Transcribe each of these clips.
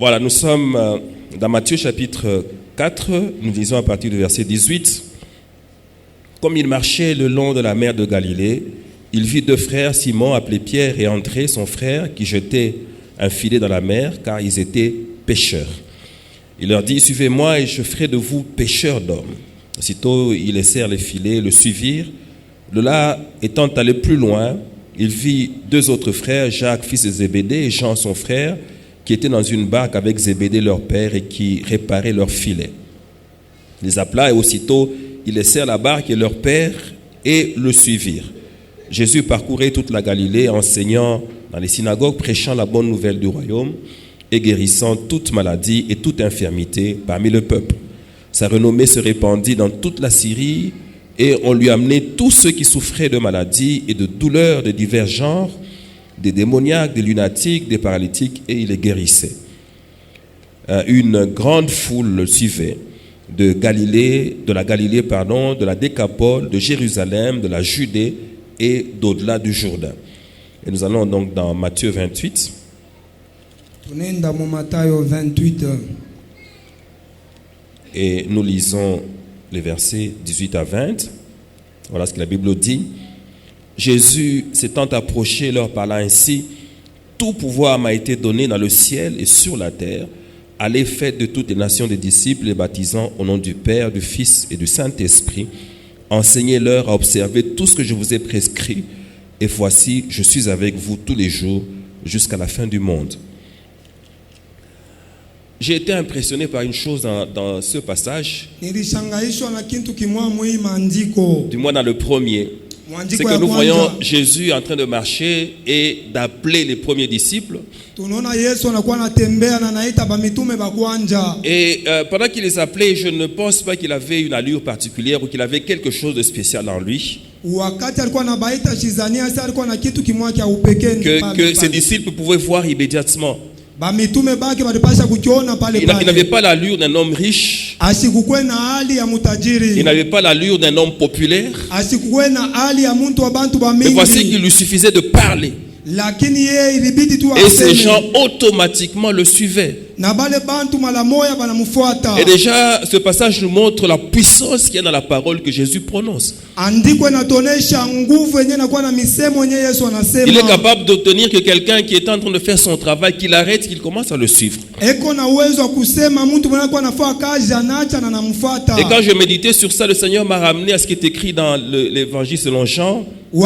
Voilà, nous sommes dans Matthieu chapitre 4, nous lisons à partir du verset 18. Comme il marchait le long de la mer de Galilée, il vit deux frères, Simon appelé Pierre et André, son frère, qui jetaient un filet dans la mer, car ils étaient pêcheurs. Il leur dit, suivez-moi et je ferai de vous pêcheurs d'hommes. Aussitôt, ils laissèrent les filets, le suivirent. De là, étant allé plus loin, il vit deux autres frères, Jacques, fils de Zébédée, et Jean, son frère, qui étaient dans une barque avec Zébédée, leur père, et qui réparaient leurs filets. Il les appela et aussitôt, ils laissèrent la barque et leur père et le suivirent. Jésus parcourait toute la Galilée, enseignant dans les synagogues, prêchant la bonne nouvelle du royaume et guérissant toute maladie et toute infirmité parmi le peuple. Sa renommée se répandit dans toute la Syrie et on lui amenait tous ceux qui souffraient de maladies et de douleurs de divers genres, des démoniaques, des lunatiques, des paralytiques, et il les guérissait. Une grande foule le suivait de la Galilée, de la Décapole, de Jérusalem, de la Judée et d'au-delà du Jourdain. Et nous allons donc dans Matthieu 28. Et nous lisons les versets 18 à 20. Voilà ce que la Bible dit. Jésus s'étant approché leur parla ainsi: tout pouvoir m'a été donné dans le ciel et sur la terre. Allez, faites de toutes les nations des disciples, les baptisant au nom du Père, du Fils et du Saint-Esprit. Enseignez-leur à observer tout ce que je vous ai prescrit. Et voici, je suis avec vous tous les jours jusqu'à la fin du monde. J'ai été impressionné par une chose dans ce passage, du moins dans le premier. C'est que nous voyons Jésus en train de marcher et d'appeler les premiers disciples. Et pendant qu'il les appelait, je ne pense pas qu'il avait une allure particulière ou qu'il avait quelque chose de spécial en lui. Que ses disciples pouvaient voir immédiatement. Il n'avait pas l'allure d'un homme riche. Il n'avait pas l'allure d'un homme populaire. Mais voici qu'il lui suffisait de parler. Et ces gens automatiquement le suivaient. Et déjà, ce passage nous montre la puissance qu'il y a dans la parole que Jésus prononce. Il est capable d'obtenir que quelqu'un qui est en train de faire son travail, qu'il arrête, qu'il commence à le suivre. Et quand je méditais sur ça, le Seigneur m'a ramené à ce qui est écrit dans l'évangile selon Jean. Au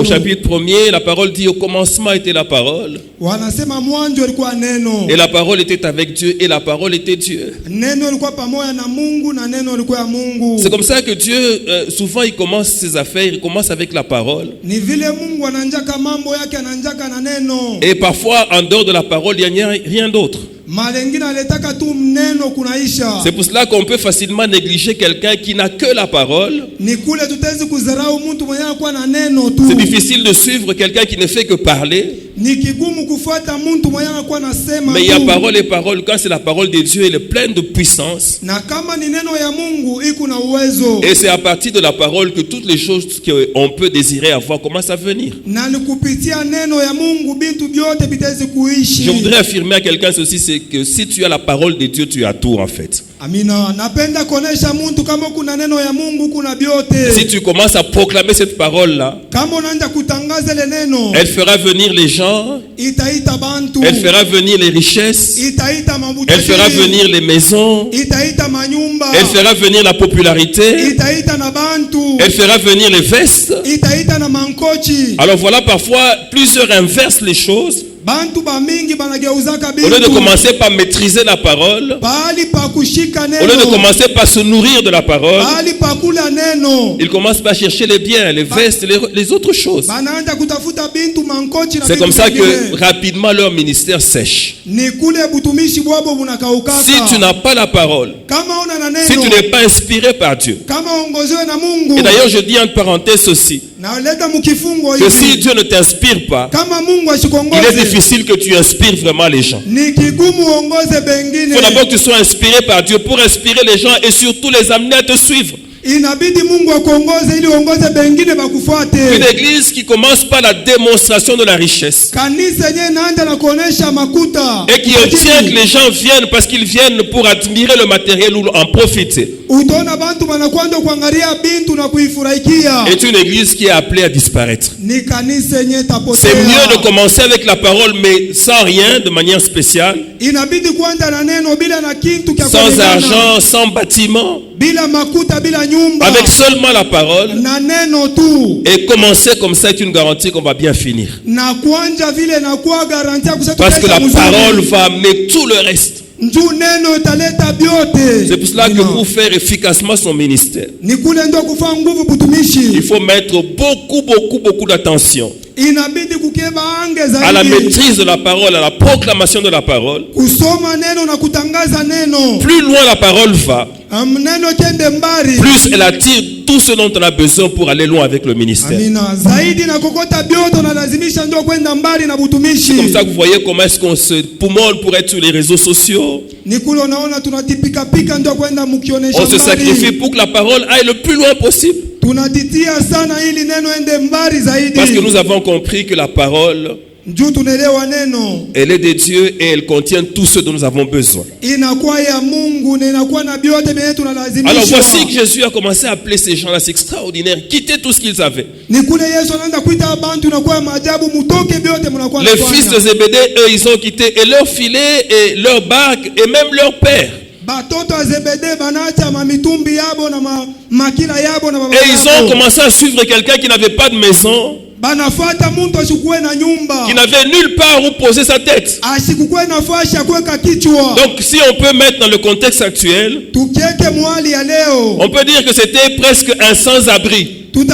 chapitre 1er, la parole dit: au commencement était la parole. Et la parole était avec Dieu et la parole était Dieu. C'est comme ça que Dieu, souvent il commence ses affaires, il commence avec la parole. Et parfois en dehors de la parole, il n'y a rien d'autre. C'est pour cela qu'on peut facilement négliger quelqu'un qui n'a que la parole. C'est difficile de suivre quelqu'un qui ne fait que parler. Mais il y a parole et parole. Quand c'est la parole de Dieu, elle est pleine de puissance. Et c'est à partir de la parole que toutes les choses qu'on peut désirer avoir commencent à venir. Je voudrais affirmer à quelqu'un ceci, c'est que si tu as la parole de Dieu, tu as tout en fait. Si tu commences à proclamer cette parole-là, elle fera venir les gens, elle fera venir les richesses, elle fera venir les maisons, elle fera venir la popularité, elle fera venir les vestes. Alors voilà, parfois plusieurs inversent les choses. Au lieu de commencer par maîtriser la parole, au lieu de commencer par se nourrir de la parole, ils commencent par chercher les biens, les vestes, les autres choses. C'est comme ça que rapidement leur ministère sèche. Si tu n'as pas la parole, si tu n'es pas inspiré par Dieu, et d'ailleurs je dis en parenthèse ceci, que si Dieu ne t'inspire pas, il est difficile que tu inspires vraiment les gens. Il faut d'abord que tu sois inspiré par Dieu pour inspirer les gens et surtout les amener à te suivre. inabidi Mungu akuongoze ili uongoze bengine bakufuate. Une église qui commence par la démonstration de la richesse. Kanisa yenyewe inaanza na kuonesha makuta. Et qui obtient que les gens viennent parce qu'ils viennent pour admirer le matériel ou en profiter. Utaona bantu banakwenda kuangalia bintu na kuifurahikia. Est une église qui est appelée à disparaître. Ni kanisa yenyewe tapotea. C'est mieux de commencer avec la parole mais sans rien, de manière spéciale. Inabidi kuanza na neno bila na kintu kya sans argent, sans bâtiment. Bila makuta, bila nyumba. Avec seulement la parole. Na neno tu. Et commencer comme ça est une garantie qu'on va bien finir. Na kuanja vile na kuwa garantia kusema. Parce que la parole va amener tout le reste. C'est pour cela que pour faire efficacement son ministère, il faut mettre beaucoup d'attention à la maîtrise de la parole, à la proclamation de la parole. Plus loin la parole va, plus elle attire tout ce dont on a besoin pour aller loin avec le ministère. C'est comme ça que vous voyez comment est-ce qu'on se poumonne pour être sur les réseaux sociaux. On se sacrifie pour que la parole aille le plus loin possible. Parce que nous avons compris que la parole, elle est de Dieu et elle contient tout ce dont nous avons besoin. Alors voici que Jésus a commencé à appeler ces gens-là, c'est extraordinaire, quitter tout ce qu'ils avaient. Les fils de Zébédée, eux, ils ont quitté et leur filet et leur barque et même leur père. Et ils ont commencé à suivre quelqu'un qui n'avait pas de maison, qui n'avait nulle part où poser sa tête. Donc si on peut mettre dans le contexte actuel, on peut dire que c'était presque un sans-abri. Mais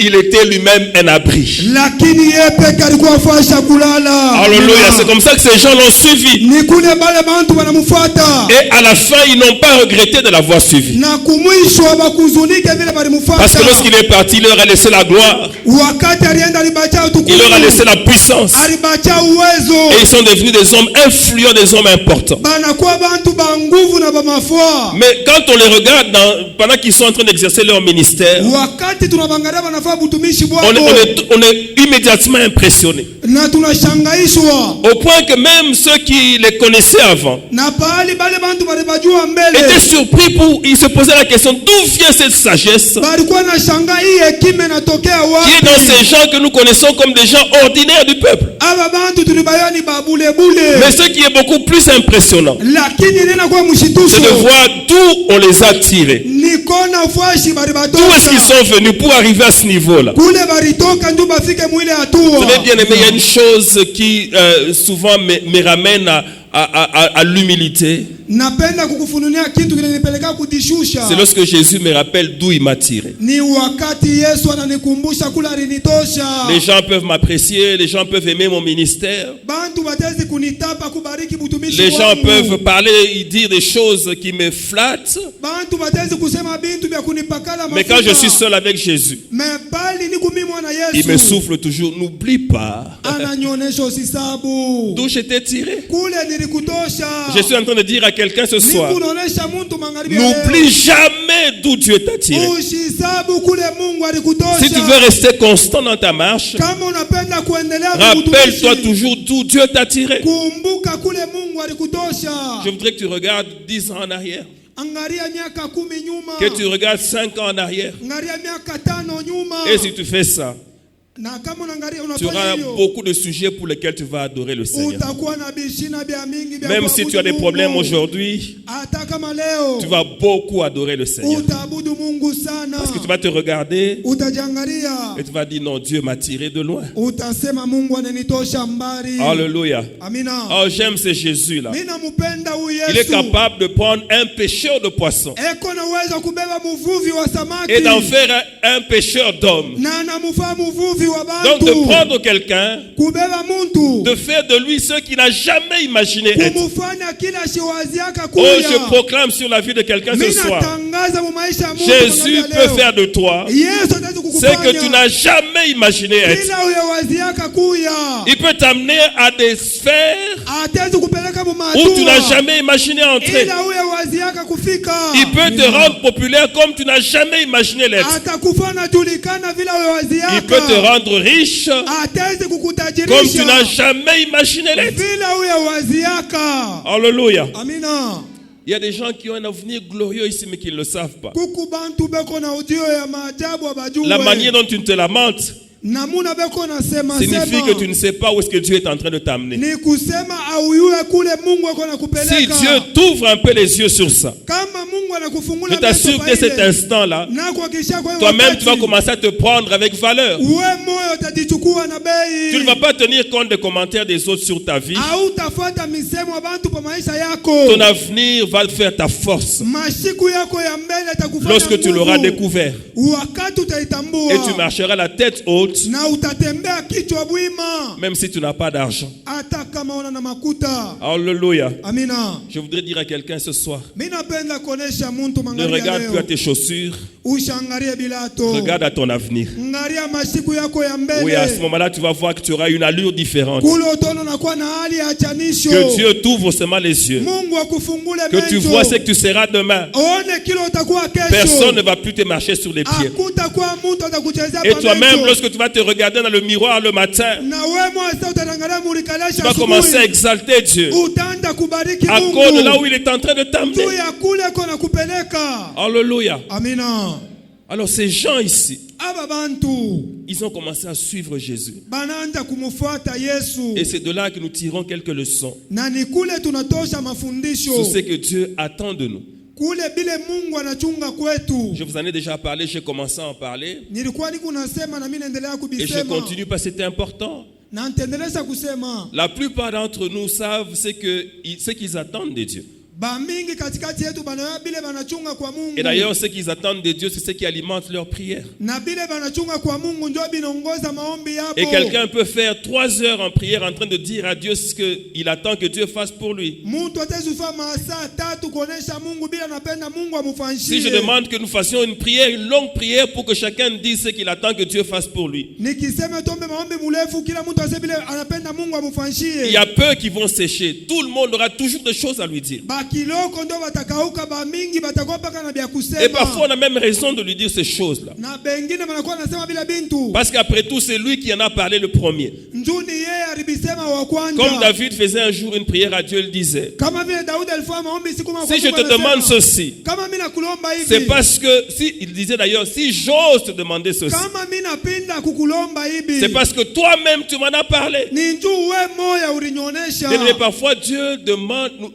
il était lui-même un abri. Alléluia, c'est comme ça que ces gens l'ont suivi. Et à la fin, ils n'ont pas regretté de l'avoir suivi. Parce que lorsqu'il est parti, il leur a laissé la gloire. Il leur a laissé la puissance. Et ils sont devenus des hommes influents, des hommes importants. Mais quand on les regarde pendant qu'ils sont en train d'exercer leur ministère, on est immédiatement impressionné. Au point que même ceux qui les connaissaient avant étaient surpris, ils se posaient la question, d'où vient cette sagesse qui est dans ces gens que nous connaissons comme des gens ordinaires du peuple. Mais ce qui est beaucoup plus impressionnant, c'est de voir d'où on les a tirés. D'où est-ce qu'ils sont venus pour arriver à ce niveau-là? Vous savez, bien aimé, il y a une chose qui souvent me ramène à l'humilité. C'est lorsque Jésus me rappelle d'où il m'a tiré. Les gens peuvent m'apprécier, les gens peuvent aimer mon ministère. Les gens peuvent parler et dire des choses qui me flattent. Mais quand je suis seul avec Jésus, il me souffle toujours, n'oublie pas d'où j'étais tiré. Je suis en train de dire à quelqu'un ce soir, n'oublie jamais d'où Dieu t'a tiré. Si tu veux rester constant dans ta marche, rappelle-toi toujours d'où Dieu t'a tiré. Je voudrais que tu regardes 10 ans en arrière, que tu regardes 5 ans en arrière. Et si tu fais ça, tu auras beaucoup de sujets pour lesquels tu vas adorer le Seigneur. Même si tu as des problèmes aujourd'hui, tu vas beaucoup adorer le Seigneur. Parce que tu vas te regarder et tu vas dire non, Dieu m'a tiré de loin. Alléluia. Oh, j'aime ce Jésus-là. Il est capable de prendre un pêcheur de poissons et d'en faire un pêcheur d'hommes. Donc de prendre quelqu'un, de faire de lui ce qu'il n'a jamais imaginé être. Oh, je proclame sur la vie de quelqu'un ce soir, Jésus peut faire de toi ce que tu n'as jamais imaginé être. Il peut t'amener à des sphères où tu n'as jamais imaginé entrer. waziaka kufika. Il peut te rendre populaire comme tu n'as jamais imaginé l'être. Atakufanya julikana vile wewe waziaka. Il peut te rendre riche Ataweza kukutajirisha comme tu n'as jamais imaginé l'être. vile wewe waziaka. Alléluia. Amina. Il y a des gens qui ont un avenir glorieux ici mais qui ne le savent pas. Kuku bantu beko na ujio ya maajabu abajue. La manière dont tu te lamentes Namuna beko na sema signifie que tu ne sais pas où est-ce que Dieu est en train de t'amener. Ni kusema auyue kule Mungu ako na kupeleka. Si Dieu t'ouvre un peu les yeux sur ça, Kama Mungu anakufungula je t'assure que cet instant-là, na kuhakikisha kwa toi-même tu vas commencer à te prendre avec valeur. Uwe moyo utajichukua na bei. Tu ne vas pas tenir compte des commentaires des autres sur ta vie. Hautafuata misemo ya bantu pa maisha yako. Ton avenir va faire ta force Mashiku yako ya mbele itakufanya lorsque tu l'auras découvert. Wakati utaitambua. Et tu marcheras la tête haute Na utatembea kichwa bwima. même si tu n'as pas d'argent. Hata kama una na makuta. Alléluia. Amina. Je voudrais dire à quelqu'un ce soir, Mimi napenda kuonesha mtu ne mangalia regarde leo. plus à tes chaussures, Ushangalie bilato. regarde à ton avenir. Ngalia mashiku yako ya mbele. Oui, à ce moment-là, tu vas voir que tu auras une allure différente. Kule utaona unakuwa na hali ya chanisho. Que Dieu t'ouvre seulement les yeux. Mungu akufungule Que tu macho. vois ce que tu seras demain. One kile utakuwa kesho. Personne ne va plus te marcher sur les pieds. Hakutakuwa mtu atakuchezea Et toi-même, macho. lorsque tu vas te regarder dans le miroir le matin, Na wewe mwanzo utaangalia tu vas commencer à exalter Dieu utaanza kubariki à Mungu. cause de là où il est en train de t'amener. Tu ya kule kona kupeleka. Alléluia. Amina. Alors ces gens ici, Aba bantu ils ont commencé à suivre Jésus. banaanza kumfuata Yesu. Et c'est de là que nous tirons quelques leçons Na ni kule tunatosha mafundisho. sur ce que Dieu attend de nous. Kule bile Mungu anachunga kwetu. Je vous en ai déjà parlé, j'ai commencé à en parler. Nilikuwa niko nasema na mimi naendelea Et je kubisema. continue parce que c'était important. Na nitaendelea kusema. La plupart d'entre nous savent ce qu'ils attendent de Dieu. Ba mingi katikati yetu banayo bile banachunga kwa Mungu. Et d'ailleurs, ce qu'ils attendent de Dieu, c'est ce qui alimente leur prière. Na bile banachunga kwa Mungu ndio binongoza maombi yako. Et quelqu'un peut faire 3 heures en prière en train de dire à Dieu ce qu'il attend que Dieu fasse pour lui. Mtu atazufa masaa 3 kuonesha Mungu bila napenda Mungu amfanyishie. Si je demande que nous fassions une prière, une longue prière pour que chacun dise ce qu'il attend que Dieu fasse pour lui, Nikisema tombe maombi mrefu kila mtu aseme bila anapenda Mungu amfanyishie. il y a peu qui vont sécher. Tout le monde aura toujours des choses à lui dire. Kiloko ndo batakauka ba mingi batakuwa paka na bya kusema. Et parfois on a même raison de lui dire ces choses-là. Na bengine banakuwa nasema bila bintu. Parce qu'après tout, c'est lui qui en a parlé le premier. Njuni yeye alibisema wa kwanza. Comme David faisait un jour une prière à Dieu, il disait, Kama vile Daudi alifanya maombi siku moja. si je te demande ceci, kama mimi nakulomba hivi. c'est parce que, il disait d'ailleurs, si j'ose te demander ceci, Kama mimi napenda kukulomba hivi. c'est parce que toi-même tu m'en as parlé. Ni njoo wewe moya ulinyonyesha. Et parfois Dieu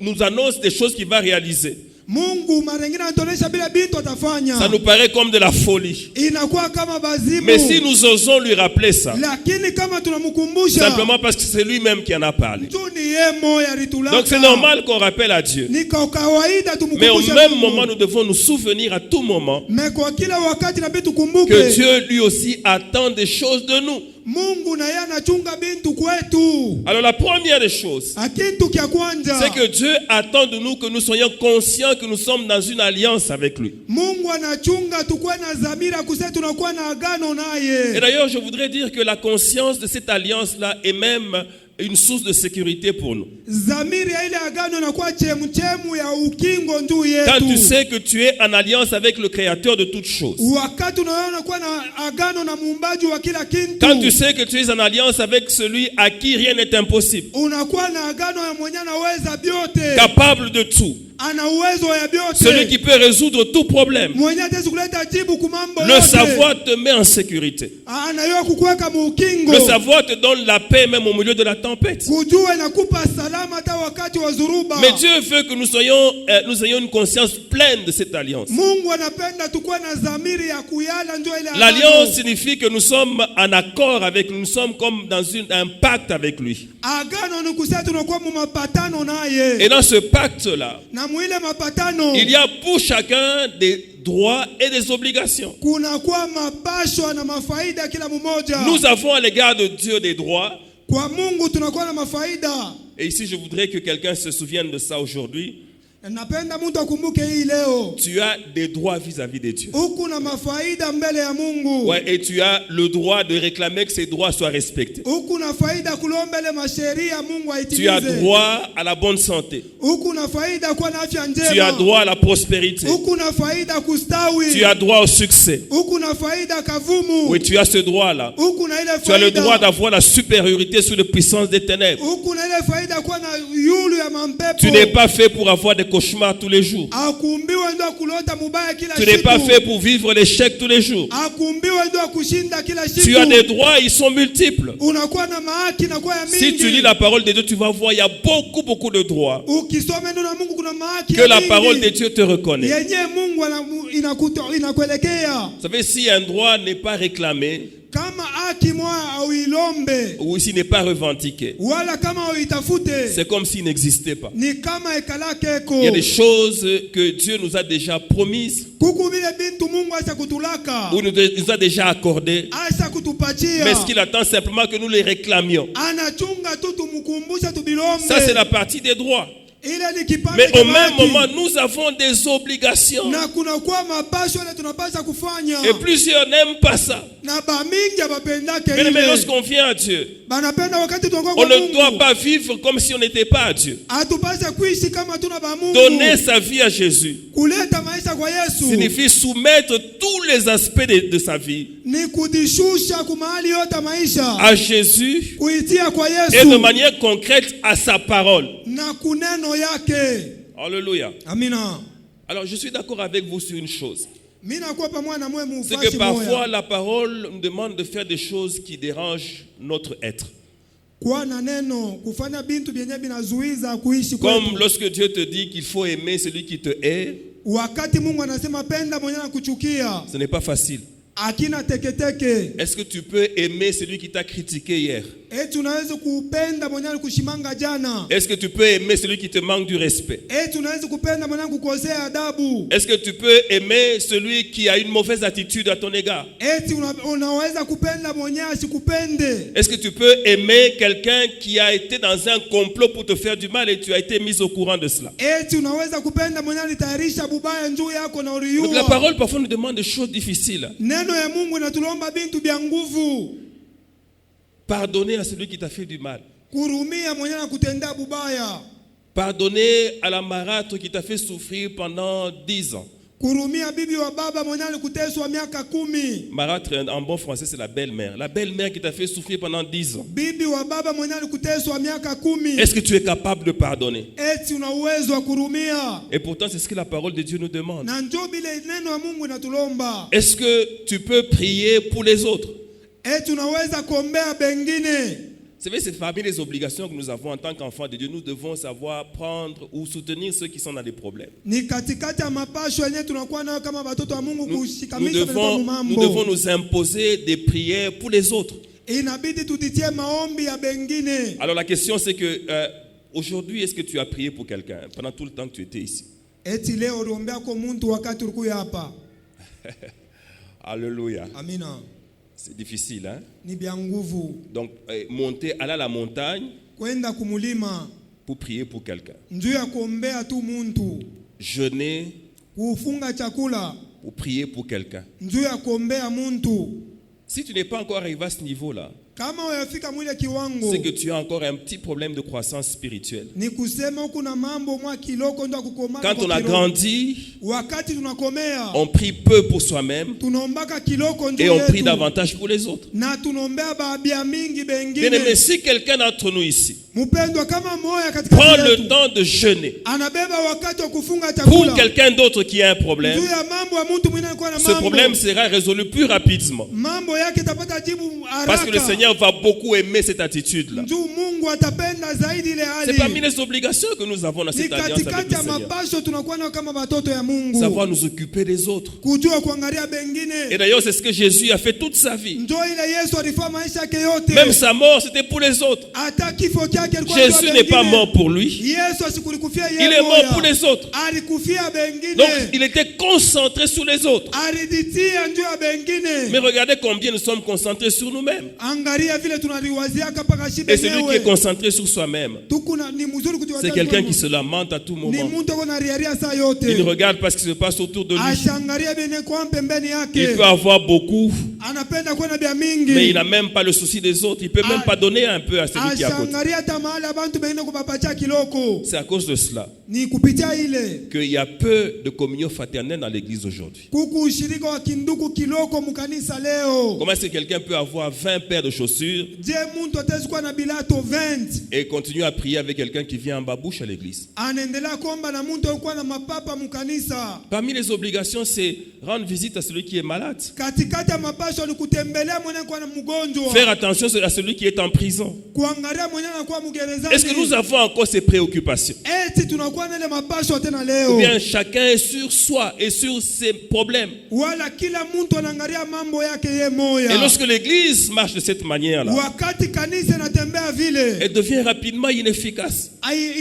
nous annonce des choses qu'il va réaliser. Mungu mara nyingine anatonesha bila bintu atafanya. Ça nous paraît comme de la folie. Inakuwa kama bazimu. Mais si nous osons lui rappeler ça, Lakini kama tunamkumbusha. simplement parce que c'est lui-même qui en a parlé. Njuni yeye moya alitulaka. Donc c'est normal qu'on rappelle à Dieu. Ni kawaida tumkumbushe. Mais au même moment, nous devons nous souvenir à tout moment Mais kwa kila wakati nabii tukumbuke. que Dieu lui aussi attend des choses de nous. Mungu na yeye anachunga bintu kwetu. Alors la première des choses, Akintu kya kwanza. c'est que Dieu attend de nous que nous soyons conscients que nous sommes dans une alliance avec lui. Mungu anachunga tukue na dhamira kusema tunakuwa na agano naye. Et d'ailleurs, je voudrais dire que la conscience de cette alliance-là est même une source de sécurité pour nous. Dhamira ile agano inakuwa chemchemu ya ukingo njuu yetu. Quand tu sais que tu es en alliance avec le créateur de toutes choses. Wakati unaona kuwa na agano na muumbaji wa kila kitu. Quand tu sais que tu es en alliance avec celui à qui rien n'est impossible. Unakuwa na agano ya mwenye anaweza vyote. Capable de tout. Ana uwezo ya vyote. Celui qui peut résoudre tout problème. Mwenye ataweza kuleta jibu kwa mambo yote. Le savoir te met en sécurité. Anayua kukuweka muukingo. Le savoir te donne la paix même au milieu de la tempête. Kujua inakupa salama hata wakati wa zuruba. Mais Dieu veut que nous ayons une conscience pleine de cette alliance. Mungu anapenda tukue na dhamiri ya kuyala ndio ile. L'alliance signifie que nous sommes en accord avec lui, nous sommes comme dans un pacte avec lui. Agano ni kusema tunakuwa mu mapatano naye. Et dans ce pacte-là, na mwile mapatano il y a pour chacun des droits et des obligations. kunakuwa mapasho na mafaida kila mmoja. Nous avons à l'égard de Dieu des droits. Kwa Mungu tunakuwa na mafaida. Et ici, je voudrais que quelqu'un se souvienne de ça aujourd'hui. Napenda mtu akumbuke hii leo. Tu as des droits vis-à-vis de Dieu. Uko na mafaida mbele ya Mungu. Ouais, et tu as le droit de réclamer que ces droits soient respectés. Uko na faida kulombele masheria Mungu aitimize. Tu as droit à la bonne santé. Uko na faida kuwa na afya njema. Tu as droit à la prospérité. Uko na faida kustawi. Tu as droit au succès. Uko na faida kavumu. Oui, tu as ce droit-là. Uko na ile faida. Tu as le droit d'avoir la supériorité sur les puissances des ténèbres. Uko na ile faida kuwa na yulu ya mampepo. Tu n'es pas fait pour avoir des cauchemars tous les jours. Tu n'es pas fait pour vivre l'échec tous les jours. Tu as des droits, ils sont multiples. Si tu lis la parole de Dieu, tu vas voir, il y a beaucoup de droits que la parole de Dieu te reconnaît. Vous savez, si un droit n'est pas réclamé, ou s'il n'est pas revendiqué, c'est comme s'il n'existait pas. Il y a des choses que Dieu nous a déjà promises, ou nous a déjà accordées, mais ce qu'il attend simplement que nous les réclamions. Ça, c'est la partie des droits. Mais au même moment, nous avons des obligations. Et plusieurs n'aiment pas ça. Mais lorsqu'on vient à Dieu, on ne doit pas vivre comme si on n'était pas à Dieu. Donner sa vie à Jésus signifie soumettre tous les aspects de sa vie à Jésus et de manière concrète à sa parole. Alléluia. Alors je suis d'accord avec vous sur une chose. C'est que parfois la parole nous demande de faire des choses qui dérangent notre être. Comme lorsque Dieu te dit qu'il faut aimer celui qui te hait, ce n'est pas facile. Est-ce que tu peux aimer celui qui t'a critiqué hier? Est-ce que tu peux aimer celui qui te manque du respect? Est-ce que tu peux aimer celui qui a une mauvaise attitude à ton égard? Est-ce que tu peux aimer quelqu'un qui a été dans un complot pour te faire du mal et tu as été mis au courant de cela? Donc la parole parfois nous demande des choses difficiles. Pardonner à celui qui t'a fait du mal. Pardonner à la marâtre qui t'a fait souffrir pendant 10 ans. Marâtre en bon français c'est la belle-mère. La belle-mère qui t'a fait souffrir pendant 10 ans. Est-ce que tu es capable de pardonner? Et pourtant c'est ce que la parole de Dieu nous demande. Est-ce que tu peux prier pour les autres? Vous savez, c'est parmi les obligations que nous avons en tant qu'enfants de Dieu. Nous devons savoir prendre ou soutenir ceux qui sont dans des problèmes. Nous devons nous imposer des prières pour les autres. Alors la question c'est que aujourd'hui, est-ce que tu as prié pour quelqu'un pendant tout le temps que tu étais ici? Alléluia. Amina. C'est difficile, hein? Donc, aller à la montagne pour prier pour quelqu'un. Jeûner pour prier pour quelqu'un. Si tu n'es pas encore arrivé à ce niveau-là, c'est que tu as encore un petit problème de croissance spirituelle. Quand on a grandi, on prie peu pour soi-même et on prie davantage pour les autres. Bien aimé, si quelqu'un d'entre nous ici prend le temps de jeûner pour quelqu'un d'autre qui a un problème, ce problème sera résolu plus rapidement. Parce que le Seigneur va beaucoup aimer cette attitude-là. C'est parmi les obligations que nous avons dans cette alliance avec le Seigneur. Savoir nous occuper des autres. Et d'ailleurs, c'est ce que Jésus a fait toute sa vie. Même sa mort, c'était pour les autres. yake ilikuwa ndio Jésus n'est pas bengine. mort pour lui. Yesu asikulikufia yeye. Il est mort pour les autres. Alikufia bengine. Donc, il était concentré sur les autres. Alijitia njoo ya bengine. Mais regardez combien nous sommes concentrés sur nous-mêmes. Angalia vile tunaliwazia mpaka shibe. Et celui qui est concentré sur soi-même, Ni mzuri kujiwazia. c'est quelqu'un qui se lamente à tout Ni moment. mtu ako na riaria saa yote. Il regarde pas ce qui se passe autour de lui. Ashangalia bene kwa pembeni yake. Il peut avoir beaucoup, Anapenda kuwa na bia mingi. mais il n'a même pas le souci des autres. Il peut même pas donner un peu à celui qui est à côté. Ashangalia tamala abantu bengine kubapatia kiloko. C'est à cause de cela Ni kupitia ile. qu'il y a peu de communion fraternelle dans l'église aujourd'hui. Kuku ushirika wa kinduku kiloko mkanisa leo. Comment est-ce que quelqu'un peut avoir 20 paires de chaussures Je muntu ataweza kuwa na bilato 20. et continuer à prier avec quelqu'un qui vient en babouche à l'église? Anaendelea kuomba na muntu alikuwa na mapapa mkanisa. Parmi les obligations, c'est rendre visite à celui qui est malade. Katikati ya mapasho ni kutembelea mwenye kwa na mgonjwa. Faire attention à celui qui est en prison. Kuangalia mwenye anakuwa mgerezani. Est-ce que nous avons encore ces préoccupations? Eti tunakuwa na ile mapasho tena Ou leo. bien chacun est sur soi et sur ses problèmes? Wala kila mtu anaangalia mambo yake yeye moya. Et lorsque l'église marche de cette manière-là, Wakati kanisa inatembea vile. elle devient rapidement inefficace.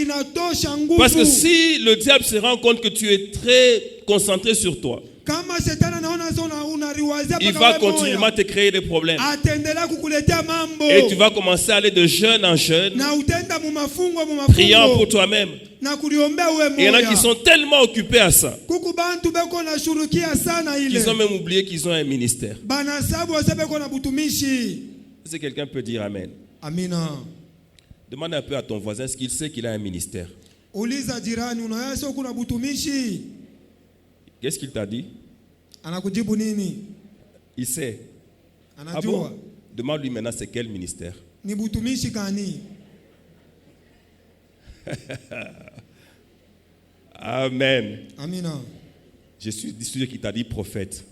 Inatosha nguvu. Parce que si le diable se rend compte que tu es très concentré sur toi, Kama shetani anaona zona unariwazia il va continuellement te créer des problèmes. Ataendelea kukuletea mambo. Et tu vas commencer à aller de jeûne en jeûne, Na utenda mu mafungo priant pour toi-même. Na kuliombea uwe moya. Et il y en a qui sont tellement occupés à ça Kuku bantu beko na shurukia sana ile. qu'ils ont même oublié qu'ils ont un ministère. Bana sabu wasebeko na butumishi. Est-ce que quelqu'un peut dire Amen? Amina. Demande un peu à ton voisin ce qu'il sait qu'il a un ministère. Uliza jirani unayasa kuna butumishi. Qu'est-ce qu'il t'a dit? Anakujibu nini? Il sait. Ah Anajua. bon? Demande-lui maintenant c'est quel ministère. Ni butumishi kani? Amen. Amina. Je suis sûr qu'il t'a dit prophète.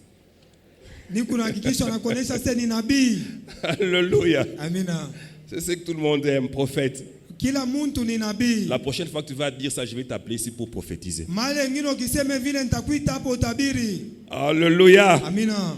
Ni kuna hakikisho anakuonesha sasa ni nabii. Alléluia. Amina. C'est ce que tout le monde aime, prophète. Kila muntu ni nabii. La prochaine fois que tu vas dire ça, je vais t'appeler ici pour prophétiser. Male ngine ukiseme vile nitakuita hapo utabiri. Alléluia. Amina.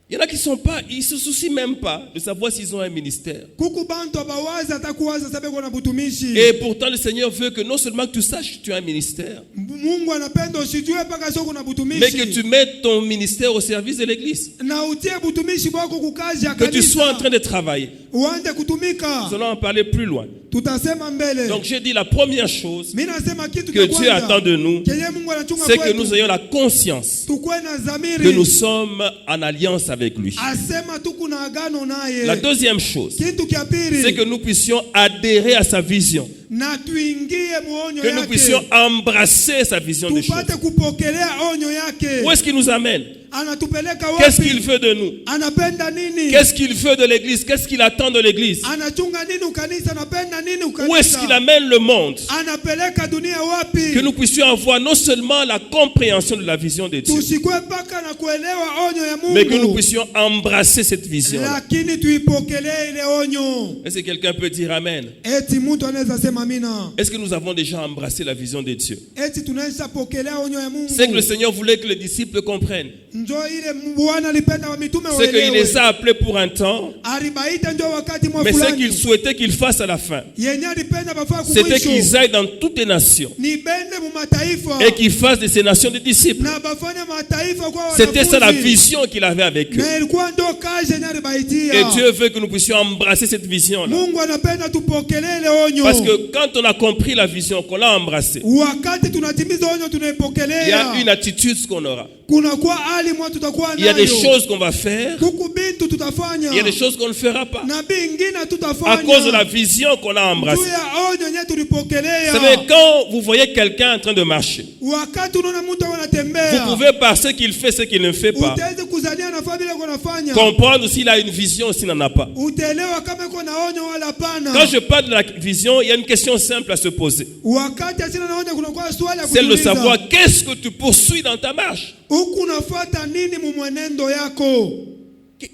Il y en a qui sont pas, ils se soucient même pas de savoir s'ils ont un ministère. Kuku bantu abawaza atakuwaza sabe kuna butumishi. Et pourtant le Seigneur veut que non seulement que tu saches que tu as un ministère, Mungu anapenda usijue paka sio kuna butumishi. mais que tu mettes ton ministère au service de l'église. Na utie butumishi bwako kukazi ya Que tu kanisa. sois en train de travailler. Uanze kutumika. Nous allons en parler plus loin. Tutasema mbele. Donc j'ai dit la première chose Mimi nasema kitu que Dieu attend de nous, Kenye Mungu anachunga c'est que kwetu. nous ayons la conscience Tukue na zamiri. que nous sommes en alliance avec lui. Asema tu kuna agano naye. La deuxième chose, Kitu kia pili. c'est que nous puissions adhérer à sa vision. Na tuingie muonyo Que nous yake. puissions embrasser sa vision des choses. Tupate kupokelea onyo yake. Où est-ce qu'il nous amène? Anatupeleka Qu'est-ce wapi? qu'il veut de nous? Anapenda nini? Qu'est-ce qu'il veut de l'église? Qu'est-ce qu'il attend de l'église? Anachunga nini ukanisa? Anapenda nini ukanisa? Où est-ce qu'il amène le monde? Anapeleka dunia wapi? Que nous puissions avoir non seulement la compréhension de la vision de Dieu, Tusikwe paka na kuelewa onyo ya Mungu. mais que nous puissions embrasser cette vision. Lakini tuipokelee ile onyo. Est-ce que quelqu'un peut dire Amen? Eti mtu anaweza sema amina. Est-ce que nous avons déjà embrassé la vision de Dieu? Eti tunaweza pokelea onyo ya Mungu. C'est que le Seigneur voulait que les disciples comprennent. Njoo ile Bwana alipenda wa mitume C'est qu'il waelewe. les a appelés pour un temps, Alibaita njoo wakati mwa mais ce fulani. qu'il souhaitait qu'ils fassent à la fin, Yenye alipenda bafaa c'était kumwisho. qu'ils aillent dans toutes les nations Ni bende mu mataifa. et qu'ils fassent de ces nations des disciples. Na bafanya mataifa kwa wanafunzi. C'était ça la vision qu'il avait avec eux. Na ilikuwa ndo kazi yenye alibaitia. Et Dieu veut que nous puissions embrasser cette vision-là. Mungu anapenda tupokelee ile onyo. Parce que quand on a compris la vision, qu'on l'a embrassée, Wakati tunatimiza onyo il y a tunaipokelea. une attitude qu'on aura. Kuna kwa hali mwa tutakuwa nayo. Il y a des choses qu'on va faire, Kuku bintu tutafanya. il y a des choses qu'on ne fera pas. Na bingine À tutafanya. cause de la vision qu'on a Juu embrassée. ya onyo yenye Vous tulipokelea. savez, quand vous voyez quelqu'un en train de marcher, Wakati unaona mtu vous anatembea. pouvez par ce qu'il fait, ce qu'il ne fait pas, Utaweza kuzania nafaa bila kunafanya. comprendre s'il a une vision ou s'il n'en a pas. Utaelewa kama iko na onyo wala pana. Quand je parle de la vision, il y a une question simple à se poser. Wakati asina na onyo kuna kwa swali ya Celle de kuuliza. savoir qu'est-ce que tu poursuis dans ta marche. Huku unafuata nini mu mwenendo yako?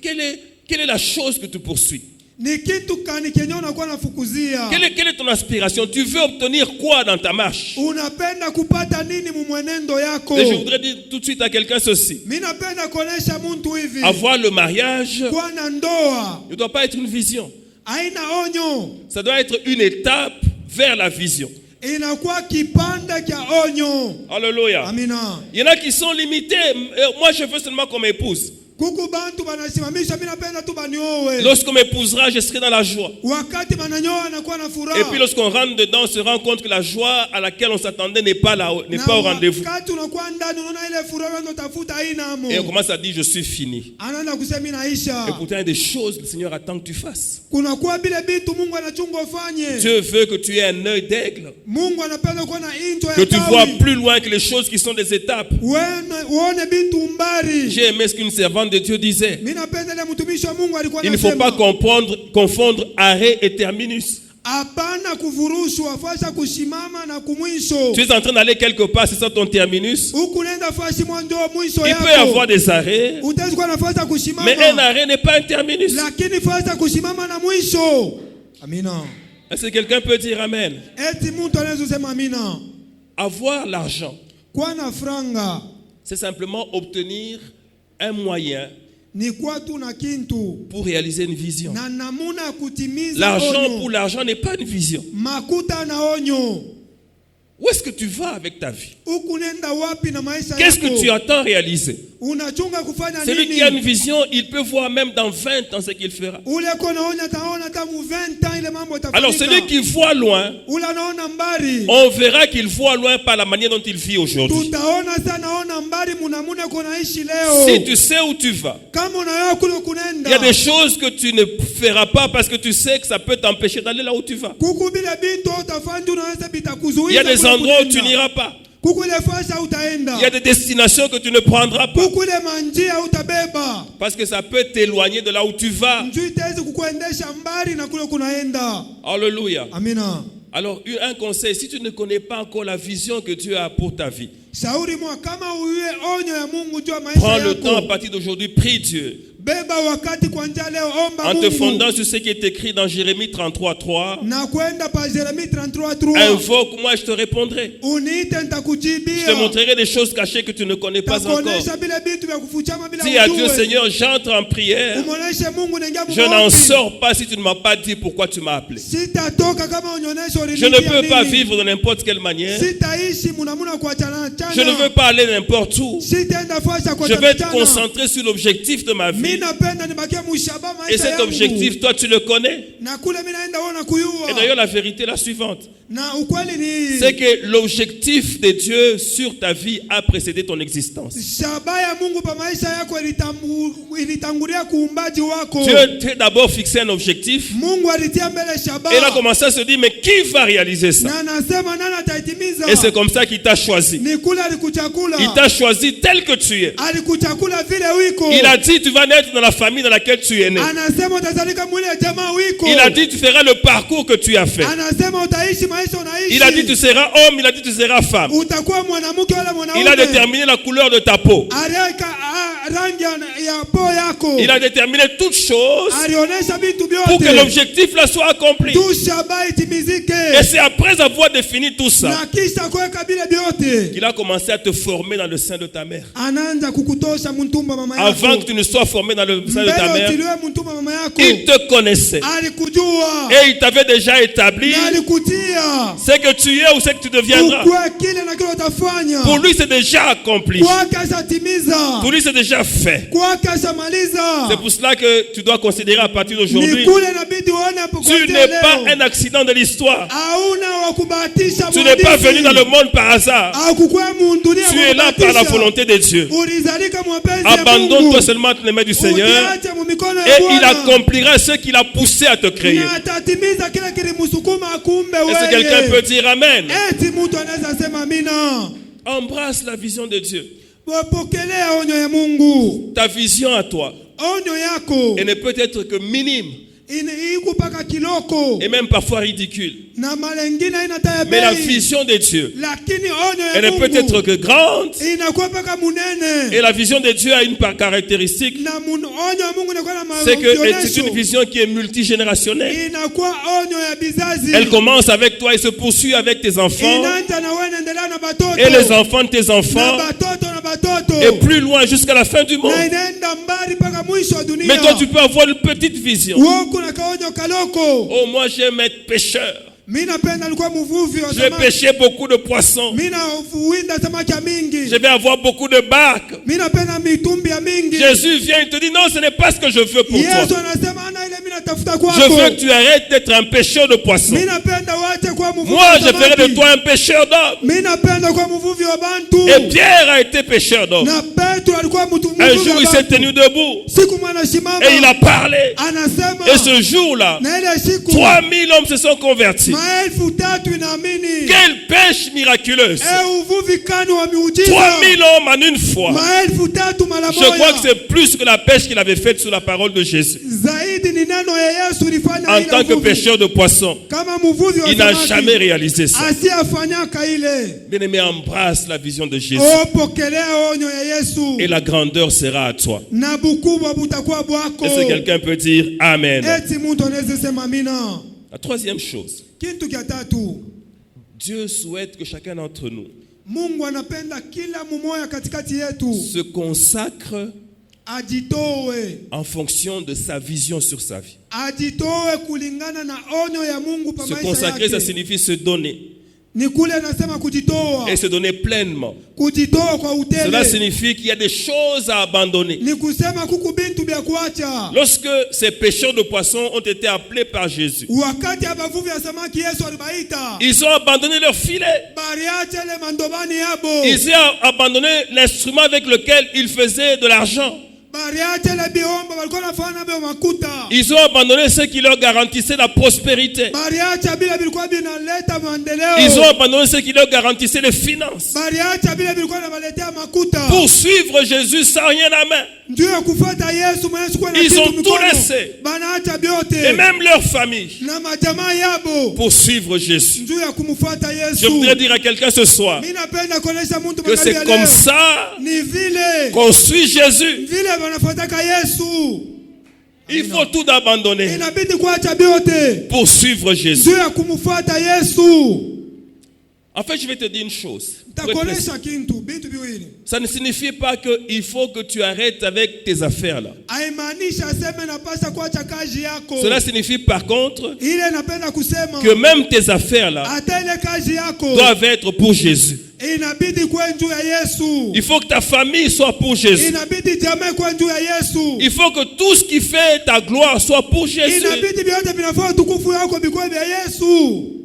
Quelle est la chose que tu poursuis? Ni kitu kani kenye unakuwa nafukuzia? Quelle est ton aspiration? Tu veux obtenir quoi dans ta marche? Unapenda kupata nini mu mwenendo yako? Et je voudrais dire tout de suite à quelqu'un ceci. Mimi napenda kuonesha mtu hivi. Avoir le mariage Kuwa na ndoa ne doit pas être une vision. haina onyo, Ça doit être une étape vers la vision. inakuwa kipanda cha onyo. Alléluia. Amina. Il y en a qui sont limités. Moi, je veux seulement qu'on m'épouse. Kuku bantu banasimamisha, mimi napenda tu baniowe. Lorsqu'on m'épousera, je serai dans la joie. Wakati bananyoa anakuwa na furaha. Et puis lorsqu'on rentre dedans, on se rend compte que la joie à laquelle on s'attendait n'est pas au rendez-vous. Wakati unakuwa ndani unaona ile furaha ndio tafuta haina amo. Et on commence à dire, je suis fini. Anaanza kusema inaisha. Et pourtant, il y a des choses que le Seigneur attend que tu fasses. Kunakuwa bile bitu Mungu anachunga ufanye. Dieu veut que tu aies un œil d'aigle. Mungu anapenda kuwa na injo ya Que tu tawi. vois plus loin que les choses qui sont des étapes. Uone bitu mbari. J'ai aimé ce qu'une servante de Dieu disait. Il ne faut pas confondre arrêt et terminus. Tu es en train d'aller quelque part, c'est ça ton terminus. Il peut y avoir des arrêts, mais un arrêt n'est pas un terminus. Est-ce que quelqu'un peut dire amen? Avoir l'argent, c'est simplement obtenir un moyen pour réaliser une vision. L'argent pour l'argent n'est pas une vision. Où est-ce que tu vas avec ta vie? Qu'est-ce que tu attends réaliser? Celui qui a une vision, il peut voir même dans 20 ans ce qu'il fera. Alors celui qui voit loin, on verra qu'il voit loin par la manière dont il vit aujourd'hui. Si tu sais où tu vas, il y a des choses que tu ne feras pas parce que tu sais que ça peut t'empêcher d'aller là où tu vas. Il y a des endroits où tu n'iras pas. Il y a des destinations que tu ne prendras pas parce que ça peut t'éloigner de là où tu vas. Alléluia. Alors un conseil, si tu ne connais pas encore la vision que Dieu a pour ta vie, prends le temps à partir d'aujourd'hui, prie Dieu. En te fondant sur ce qui est écrit dans Jérémie 33:3, invoque-moi et je te répondrai. Je te montrerai des choses cachées que tu ne connais pas encore. Dis à Dieu, Seigneur, j'entre en prière. Je n'en sors pas si tu ne m'as pas dit pourquoi tu m'as appelé. Je ne peux pas vivre de n'importe quelle manière. Je ne veux pas aller n'importe où. Je veux être concentré sur l'objectif de ma vie. Et cet objectif, toi tu le connais. Et d'ailleurs la vérité est la suivante. C'est que l'objectif de Dieu sur ta vie a précédé ton existence. Dieu t'a d'abord fixé un objectif. Et il a commencé à se dire, mais qui va réaliser ça? Et c'est comme ça qu'il t'a choisi. Il t'a choisi tel que tu es. Il a dit, tu vas naître dans la famille dans laquelle tu es né. Il a dit, tu feras le parcours que tu as fait. Il a dit, tu seras homme. Il a dit, tu seras femme. Il a déterminé la couleur de ta peau. Il a déterminé toutes choses pour que l'objectif là soit accompli. Et c'est après avoir défini tout ça qu'il a commencé à te former dans le sein de ta mère. Avant que tu ne sois formé dans le sein de ta mère, il te connaissait. Et il t'avait déjà établi ce que tu es ou ce que tu deviendras. Pour lui, c'est déjà accompli. Pour lui, c'est déjà fait. C'est pour cela que tu dois considérer à partir d'aujourd'hui, tu n'es pas un accident de l'histoire. Tu n'es pas venu dans le monde par hasard. Tu es là par la volonté de Dieu. Abandonne-toi seulement entre les mains du Seigneur et il accomplira ce qu'il a poussé à te créer. Est-ce que quelqu'un peut dire amen? Embrasse la vision de Dieu. Ta vision à toi, elle ne peut être que minime et même parfois ridicule. Mais la vision de Dieu, elle ne peut être que grande. Et la vision de Dieu a une caractéristique, c'est que c'est une vision qui est multigénérationnelle. Elle commence avec toi et se poursuit avec tes enfants et les enfants de tes enfants et plus loin jusqu'à la fin du monde. Mais toi tu peux avoir une petite vision kuna kaonyo kaloko. Oh, moi j'aime être pêcheur. Mimi napenda alikuwa mvuvi wa Je vais samaki. pêcher beaucoup de poissons. Mimi nafuinda samaki ya mingi. Je vais avoir beaucoup de barques. Mimi napenda mitumbi ya mingi. Jésus vient et te dit, non, ce n'est pas ce que je veux pour Yesu toi. anasema ana ile mimi natafuta Je kwako. veux que tu arrêtes d'être un pêcheur de poissons. Mimi napenda uache kuwa mvuvi Moi, wa je ferai de samaki. toi un pêcheur d'hommes. Mimi napenda kuwa mvuvi wa bantu. Et Pierre a été pêcheur d'hommes. Na Petro alikuwa mvuvi wa Un jour, il s'est bantu. tenu debout Siku mwana shimama. et il a parlé. Anasema. Et ce jour-là, Na ile siku 3000 hommes se sont convertis. maelfu tatu inaamini. Quelle pêche miraculeuse! Uvuvi kani wa miujiza. 3000 hommes en une fois. Maelfu tatu mara Je crois moja. que c'est plus que la pêche qu'il avait faite sous la parole de Jésus. Zaidi ni neno ya Yesu ilifanya En ile tant que uvuvi. pêcheur de poissons, Kama mvuvi wa il n'a samaki. jamais réalisé ça. Asiyafanyaka ile. Bien-aimé, embrasse la vision de Jésus. Opokelea onyo ya Yesu. Et la grandeur sera à toi. Na bukubwa butakuwa bwako. Est-ce que quelqu'un peut dire Amen? Eti mtu anaweza sema amina. La troisième chose, Kitu kia tatu. Dieu souhaite que chacun d'entre nous Mungu anapenda kila mumoya katikati yetu se consacre ajitoe. en fonction de sa vision sur sa vie. Ajitoe kulingana na onyo ya Mungu pa Se maisha consacrer, ça yake. signifie se donner. Ni kule anasema kujitoa. Et se donner pleinement. Kujitoa kwa Cela utele. signifie qu'il y a des choses à abandonner. Ni kusema kuku bintu bya kuacha. Lorsque ces pêcheurs de poissons ont été appelés par Jésus, Wakati abavuvi ya samaki Yesu alibaita. ils ont abandonné leur filet. Bariacha le mandobani yabo. Ils ont abandonné l'instrument avec lequel ils faisaient de l'argent. Bariacha le biombo walikuwa nafanya byo makuta. Ils ont abandonné ce qui leur garantissait la prospérité. Bariacha bila bilikuwa binaleta maendeleo. Ils ont abandonné ce qui leur garantissait les finances. Bariacha bila bilikuwa nabaletea makuta. Pour suivre Jésus sans rien à main. Ndio kufuata Yesu mwenye sikuwa na Ils kitu ont tout mikono. laissé. Banaacha byote. Et même leur famille. Na majamaa yabo. Pour suivre Jésus. Ndio ya kumfuata Yesu. Je voudrais dire à quelqu'un ce soir Mimi napenda kuonesha mtu que c'est comme ça ni vile qu'on suit Jésus. vile wanafuataka Yesu. Il faut tout abandonner Inabidi kuacha byote. pour suivre Jésus. Ndio ya kumfuata Yesu. En fait, je vais te dire une chose. Takonesha kintu bitu biwili. Ça ne signifie pas qu'il faut que tu arrêtes avec tes affaires là. Haimaanisha aseme napasha kuacha kazi yako. Cela signifie par contre Ile napenda kusema que même tes affaires là hata ile kazi yako doivent être pour Jésus. inabidi kuwe juu ya Yesu. Il faut que ta famille soit pour Jésus. Inabidi jamaa kuwe juu ya Yesu. Il faut que tout ce qui fait ta gloire soit pour Jésus. Inabidi vyote vinafaa utukufu yako bikuwe vya Yesu.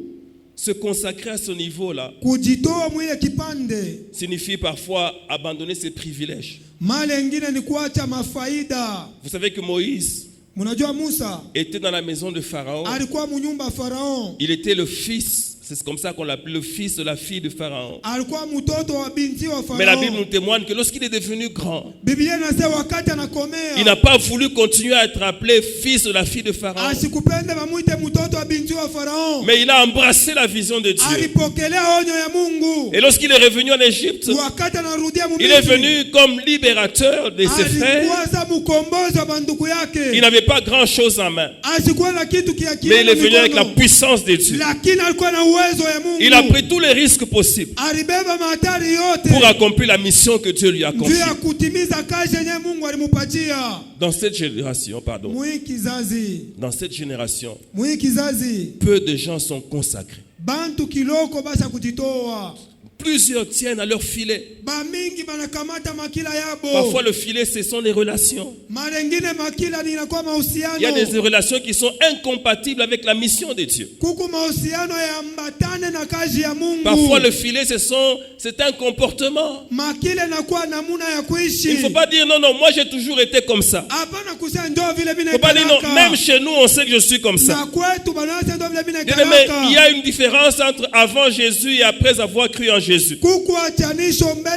Se consacrer à ce niveau-là Kujitoa mwile kipande. signifie parfois abandonner ses privilèges. Male ingine ni kuacha mafaida. Vous savez que Moïse Mnajua Musa était dans la maison de Pharaon. alikuwa mnyumba Farao. Il était le fils, c'est comme ça qu'on l'appelle, le fils de la fille de Pharaon. Alikuwa mtoto wa binti wa Mais la Farao. Bible nous témoigne que lorsqu'il est devenu grand, Biblia inasema wakati il anakomea n'a pas voulu continuer à être appelé fils de la fille de Pharaon. asikupende bamuite mtoto wa binti wa Farao. Mais il a embrassé la vision de Dieu. Alipokelea onyo ya Mungu. Et lorsqu'il est revenu en Égypte, Wakati anarudia il est venu comme libérateur de ses frères. alikuwa za mkombozi wa banduku Il yake. n'avait pas grand-chose en main. Asikuwa na kitu kiakili. Mais il est venu avec la puissance de Dieu. Lakini alikuwa na uwezo ya Mungu. Il a pris tous les risques possibles Alibeba mahatari yote. pour accomplir la mission que Dieu lui a Juu confiée. ya kutimiza kazi yenye Mungu alimupatia. Dans cette génération, pardon, Mwi kizazi. dans cette génération, Mwi kizazi. peu de gens sont consacrés. Bantu kiloko basa kujitoa. Plusieurs tiennent à leur filet. Bamingi banakamata makila yabo. Parfois, le filet, ce sont les relations. Marengine makila ni inakuwa mahusiano. Il y a des relations qui sont incompatibles avec la mission de Dieu. Kuku mahusiano ya mbatane na kazi ya Mungu. Parfois, le filet, c'est un comportement. Makile nakuwa namuna ya kuishi. Il ne faut pas dire non, non, moi j'ai toujours été comme ça. Hapana kusema ndio vile Il mimi ne faut pas dire non, même chez nous, on sait que je suis comme ça. na kwetu banaweza ndio vile mimi Mais il y a une différence entre avant Jésus et après avoir cru en Jésus. Kuku achanisho mbele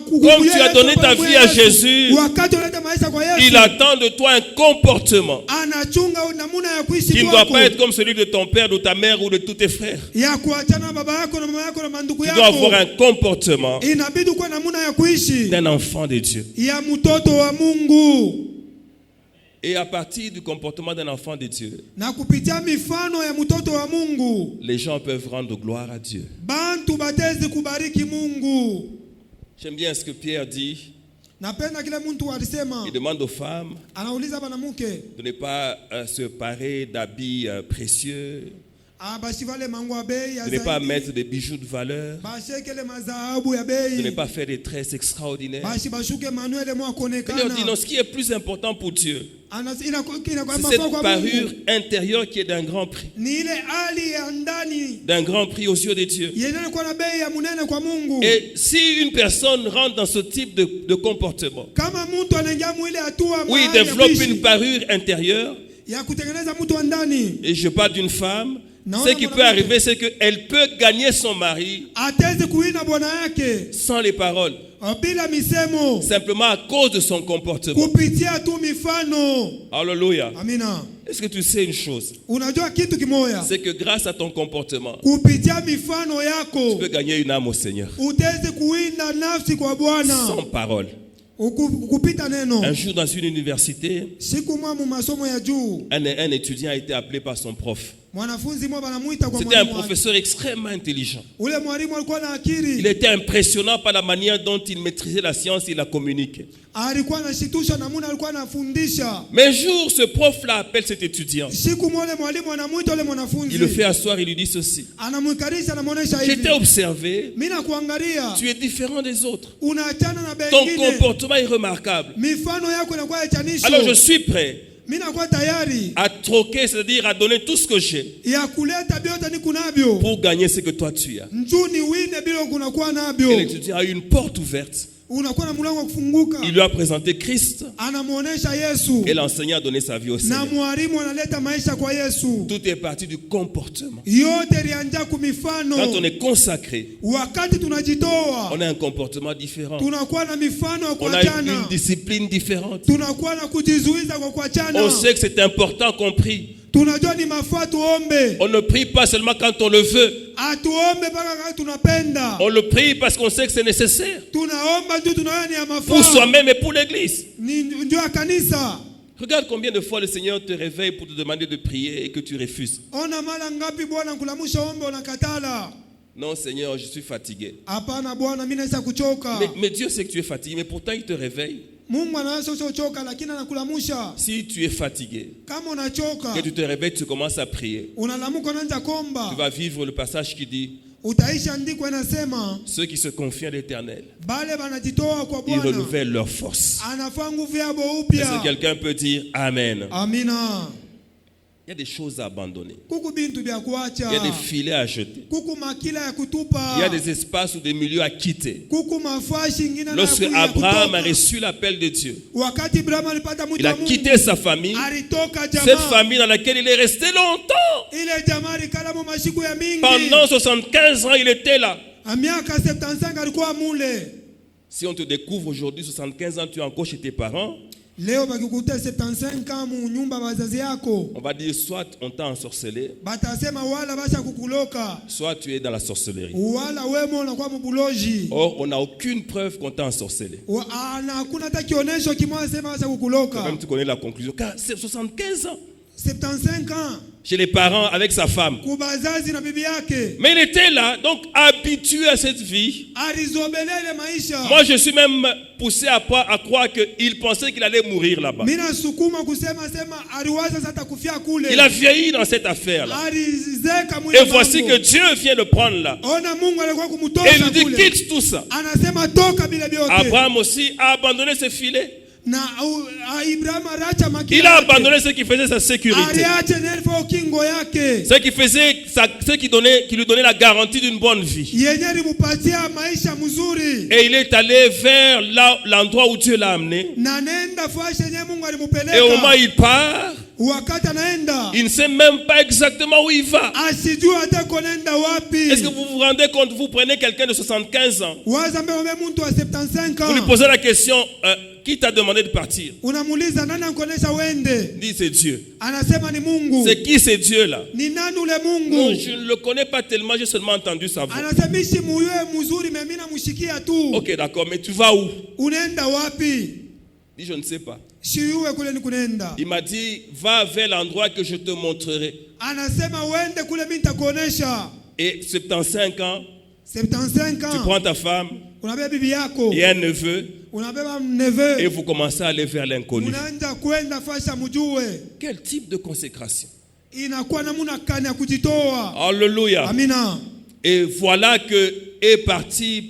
Comme tu as donné ta vie à Jésus, wakati unaleta maisha kwa Yesu. il attend de toi un comportement Anachunga namuna ya kuishi qui ne doit kwako. pas être comme celui de ton père, de ta mère ou de tous tes frères. Ya kuachana na baba yako na mama yako na mandugu Tu dois avoir yako. un comportement Inabidi kuwa namuna ya kuishi d'un enfant de Dieu. ya mtoto wa Mungu. Et à partir du comportement d'un enfant de Dieu, Na kupitia mifano ya mtoto wa Mungu, les gens peuvent rendre gloire à Dieu. bantu batezi kubariki Mungu. J'aime bien ce que Pierre dit. Napenda kile mtu alisema. Il demande aux femmes Anauliza banamuke. de ne pas se parer d'habits précieux, Bashivale mangu ya bei ya de ne pas zaidi. mettre des bijoux de valeur, Bashekele mazahabu ya de ne bei. pas faire des tresses extraordinaires. Bashuke manuele mwa Seigneur konekana. dit non, ce qui est plus important pour Dieu, C'est c'est cette parure intérieure qui est d'un grand prix. Ni ile hali ya ndani. D'un grand prix aux yeux de Dieu. Yenye kwa na bei ya munene kwa Mungu. Et si une personne rentre dans ce type de comportement, Kama mtu anaingia mwile hatua où il mahali ya développe kuishi, une parure intérieure, ya kutengeneza mtu wa ndani. et je parle d'une femme, Non, ce non, qui non, peut non, arriver, c'est qu'elle peut gagner son mari Ateze kuina bwana yake. sans les paroles, Bila misemo. simplement à cause de son comportement. Kupitia tu mifano. Alléluia. Amina. Est-ce que tu sais une chose? Unajua kitu kimoya. C'est que grâce à ton comportement, Kupitia mifano tu yako. peux gagner une âme au Seigneur. Uteze kuina nafsi kwa Bwana. Sans parole. Kupita neno. Un jour dans une université, Siku mwa mu masomo ya juu. un étudiant a été appelé par son prof. Mwanafunzi mmoja banamuita kwa C'était un mwalimu wake. professeur extrêmement intelligent. Ule mwalimu alikuwa na akili. Il était impressionnant par la manière dont il maîtrisait la science et la communiquait. Alikuwa anashitusha namuna alikuwa anafundisha. Mais un jour, ce prof-là appelle cet étudiant. Siku moja mwalimu anamuita ule mwanafunzi. Il le fait asseoir et lui dit ceci. Anamwikarisha anamuonesha Je hivi. t'ai observé, Mimi nakuangalia. tu es différent des autres. Unaachana na Ton bengine. comportement est remarquable. Mifano yako inakuwa ya chanisho. Alors je suis prêt Mimi nakuwa tayari à troquer, c'est-à-dire à donner tout ce que j'ai ya kuleta byote ni kunabyo. pour gagner ce que toi tu as. Njuni wine bila kunakuwa Et nabyo. l'étudiant a eu une porte ouverte. Unakuwa na mlango wa kufunguka. Il lui a présenté Christ Anamuonesha Yesu. et l'enseignant a donné sa vie au Na Seigneur. mwalimu analeta maisha kwa Yesu. Tout est parti du comportement. Yote lianja kumifano. Quand on est consacré, Wakati tunajitoa. on a un comportement différent. Tunakuwa na mifano ya On a kuachana. une discipline différente. Tunakuwa na kujizuiza kwa kuachana. On sait que c'est important qu'on prie. Tunajua ni mafaa tuombe. On ne prie pas seulement quand on le veut. Atuombe mpaka kama tunapenda. On le prie parce qu'on sait que c'est nécessaire. Tunaomba tu tunaona ni ya Pour mafaa. soi-même et pour l'église. Ni ndio ya kanisa. Regarde combien de fois le Seigneur te réveille pour te demander de prier et que tu refuses. Ona mara ngapi Bwana kulamusha ombe unakatala. Non Seigneur, je suis fatigué. Hapana Bwana, mimi naweza kuchoka. Mais Dieu sait que tu es fatigué, mais pourtant il te réveille. Mungu anaweza uchoka lakini anakulamusha. Si tu es fatigué, Kama unachoka, que tu te réveilles, tu commences à prier. unalamuka unaanza Tu komba. vas vivre le passage qui dit, Utaisha ndiko inasema ceux qui se confient à l'Éternel, bale banajitoa kwa ils Bwana. renouvellent leur force. Anafaa nguvu yabo Est-ce upya. que quelqu'un peut dire Amen? Amina. Il y a des choses à abandonner. Kuku bintu bya kuacha. Il y a des filets à jeter. Kuku makila ya kutupa. Il y a des espaces ou des milieux à quitter. Kuku mafashi ingine na Lorsque ya Abraham a kutoka. reçu l'appel de Dieu, Wakati Ibrahim alipata mwito il a wa Mungu, quitté sa famille, alitoka cette jamaa. famille dans laquelle il est resté longtemps. Ile jamaa alikala mu mashiku ya mingi. Pendant 75 ans, il était là. Miaka 75 alikuwa mule. Si on te découvre aujourd'hui, 75 ans, tu es encore chez tes parents, Leo bakikuta 75 ans mu nyumba wazazi yako. on va dire soit on t'a ensorcelé, Batasema wala basha kukuloka. soit tu es dans la sorcellerie. Wala wemo unakuwa mubuloji. Or, on n'a aucune preuve qu'on t'a ensorcelé. Na hakuna hata kionesho kimoja sema basha Quand kukuloka. même, tu connais la conclusion. Car c'est 75 ans 75 ans. chez les parents avec sa femme. Kubazazi na bibi yake. Mais il était là, donc habitué à cette vie. Alizobelele maisha. Moi, je suis même poussé à croire qu'il pensait qu'il allait mourir là-bas. Mina sukuma kusema sema aliwaza sasa kufia kule. Il a vieilli dans cette affaire-là. Alizeka Et voici que Dieu vient le prendre là. Ona Mungu alikuwa Et il kumtosha lui dit, kule. quitte tout ça. Anasema toka bila vyote. Abraham aussi a abandonné ses filets. Na Ibrahim aracha makila. Il a abandonné ce qui faisait sa sécurité. Aliacha nelfo kingo yake. Ce qui faisait, qui lui donnait la garantie d'une bonne vie. Yenye limupatia maisha mzuri. Et il est allé vers l'endroit où Dieu l'a amené. Na nenda fashe yenye Mungu Et au alimupeleka. moment où il part, Wakati anaenda. il ne sait même pas exactement où il va. Asijua hata konenda wapi. Est-ce que vous vous rendez compte, vous prenez quelqu'un de 75 ans, Waza mbele mtu wa 75 vous lui ans. posez la question, qui t'a demandé de partir? Unamuuliza nani ankonesha wende? Il dit c'est Dieu. Anasema ni Mungu. C'est qui ce Dieu-là? Ni nani ule Non, Mungu? je ne le connais pas tellement, j'ai seulement entendu sa voix. Anasemishi muyue mzuri mimi namushikia tu. Ok, d'accord, mais tu vas où? Unaenda wapi? Il dit je ne sais pas. Shiyuwe kule ni kunenda. Il m'a dit va vers l'endroit que je te montrerai. Anasema wende kule mimi nitakuonesha. Et 75 ans, 75 tu ans. prends ta femme Unabeba bibi yako. et un neveu, unabeba et mneve, vous commencez à aller vers l'inconnu. unaanza kwenda fasha mjue. Quel type de consécration? Inakuwa namuna kani ya kujitoa. Alléluia. Amina. Et voilà que est parti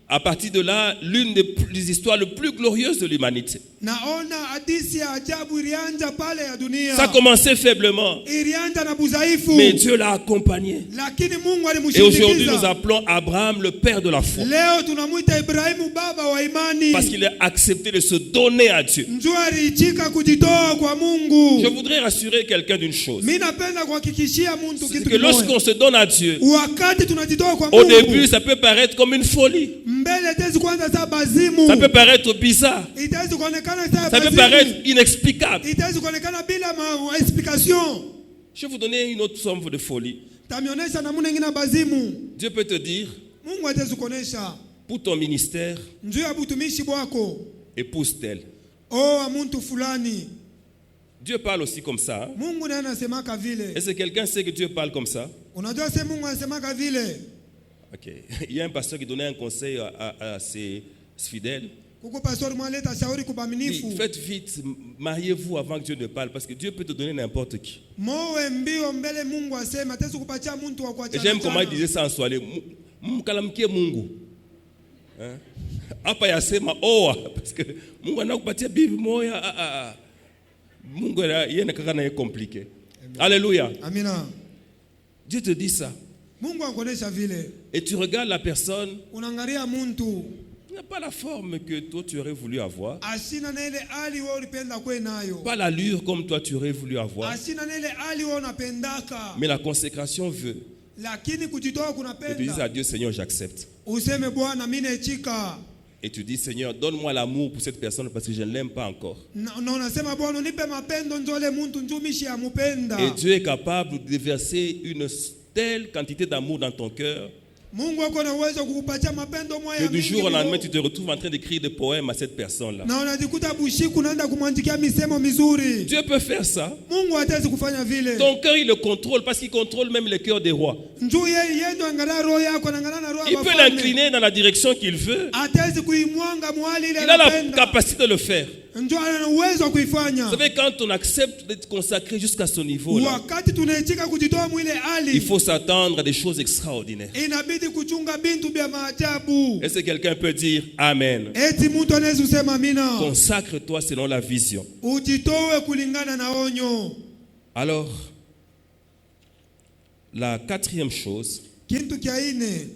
à partir de là, l'une des histoires les plus glorieuses de l'humanité. Naona hadithi ya ajabu ilianza pale ya dunia. Ça a commencé faiblement, Ilianza na budhaifu, mais Dieu l'a accompagné. lakini Mungu Et aujourd'hui, nous alimshindikiza. appelons Abraham le père de la foi. Leo tunamuita Ibrahimu baba wa imani. Parce qu'il a accepté de se donner à Dieu. Njoo aliitika kujitoa kwa Mungu. Je voudrais rassurer quelqu'un d'une chose. Mimi napenda kuhakikishia mtu C'est kitu que lorsqu'on kimoja. se donne à Dieu, Wakati tunajitoa kwa au Mungu, début, ça peut paraître comme une folie. mbele tezi kwanza za bazimu. Ça peut paraître bizarre. Itaweza kuonekana za Ça peut bazimu. paraître inexplicable. Itaweza kuonekana bila explication. Je vais vous donner une autre forme de folie. Tamionesha namuna nyingine bazimu. Dieu peut te dire, Mungu ataweza kuonesha pour ton ministère, njoo ya butumishi bwako. épouse tel. Oh, muntu fulani. Dieu parle aussi comme ça. Hein? Mungu naye anasemaka vile. Est-ce que quelqu'un sait que Dieu parle comme ça? Unajua sema Mungu anasemaka vile. Ok. Il y a un pasteur qui donnait un conseil à ses fidèles. Kuko pastor mwaleta shauri Il kubaminifu. dit, faites vite, mariez-vous avant que Dieu ne parle, parce que Dieu peut te donner n'importe qui. Mowe mbio mbele Mungu asema ataweza kupatia mtu wa Et kuachana. j'aime comment il disait ça en Swahili. Mkalamkie Mungu. Hein? Hapa yasema oa, parce que Mungu anakupatia bibi moya. Mungu yeye nakaka na compliqué. Alléluia. Amina. Dieu te dit ça. Mungu anakuonesha vile. Et tu regardes la personne, Unaangalia mtu il n'a pas la forme que toi tu aurais voulu avoir. asina na ile hali wewe ulipenda kwe nayo. Pas l'allure comme toi tu aurais voulu avoir. Asina na ile hali wewe unapendaka. Mais la consécration veut Lakini kujitoa que tu dises à kunapenda. Dieu, Seigneur, j'accepte. Useme Bwana mimi naitika. Et tu dis, Seigneur, donne-moi l'amour pour cette personne parce que je ne l'aime pas encore. Na unasema Bwana unipe mapendo njole mtu njumishi amupenda. Et Dieu est capable de déverser une telle quantité d'amour dans ton cœur Mungu wako na uwezo kukupatia mapendo moya que du mingi. jour au lendemain, Mungu. tu te retrouves en train d'écrire des poèmes à cette personne-là. Na unajikuta bushiku naenda kumwandikia misemo mizuri. Dieu peut faire ça. Mungu hatawezi kufanya vile. Ton cœur, il le contrôle parce qu'il contrôle même les cœurs des rois. Njoo yeye ndo angalia roho yako na angalia na roho Il ya peut wafalme. l'incliner dans la direction qu'il veut. Hatawezi kuimwanga mwali ile Il a la anapenda. capacité de le faire. Njoo ana uwezo wa kuifanya. Vous savez, quand on accepte d'être consacré jusqu'à ce niveau-là, Wakati tunaitika kujitoa mwile hali, il faut s'attendre à des choses extraordinaires. inabidi kuchunga bintu bya maajabu. Est-ce que quelqu'un peut dire Amen? Eti mtu anaweza kusema amina. Consacre-toi selon la vision. Ujitoe kulingana na onyo. Alors, la quatrième chose, Kintu kya ine,